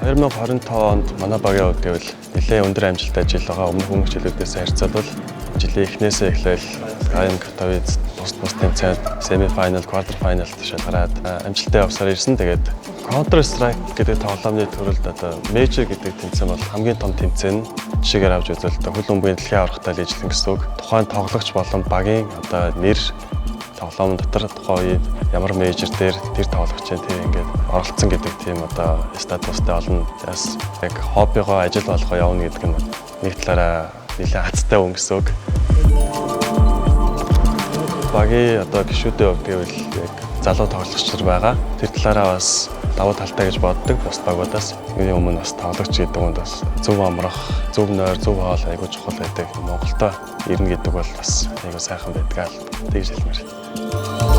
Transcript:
2025 онд манай багийн хувьд гэвэл нэлээд өндөр амжилттай жил байгаа. Өмнөх жилүүдээс харьцуулбал жилийн эхнээсээ эхлээл АМ Катовиц бус тэмцээнд semi-final, quarter final шалгараад амжилттай явсаар ирсэн. Тэгээд Counter Strike гэдэг тоглоомны төрөлд одоо Major гэдэг тэмцээн бол хамгийн том тэмцээн жишээгээр авч үзвэл хөл бөмбөгийн дэлхийн аврагтай лижлэн гэсэн үг. Тухайн тоглогч болон багийн одоо нэр тоглоом дотор тухайн үед ямар мейжер дээр тэр тоглогчийн тэр ингээд оролцсон гэдэг тийм одоо статустай олон бас яг хоббигоо ажил болгоо явна гэдэг нь нэг талаараа нэлээд хацтай хүн гэсэн үг. Багийн одоо гишүүдийн хувьд гэвэл яг залуу тоглогч нар байгаа. Тэр талаараа бас давуу талтай гэж боддог. Бус багуудаас миний өмнө бас тоглогч гэдэг нь бас зөв амрах, зөв нойр, зөв хоол айгуу чухал байдаг. Монголдо ирнэ гэдэг бол бас айгуу сайхан байдаг л тэгж хэлмээр.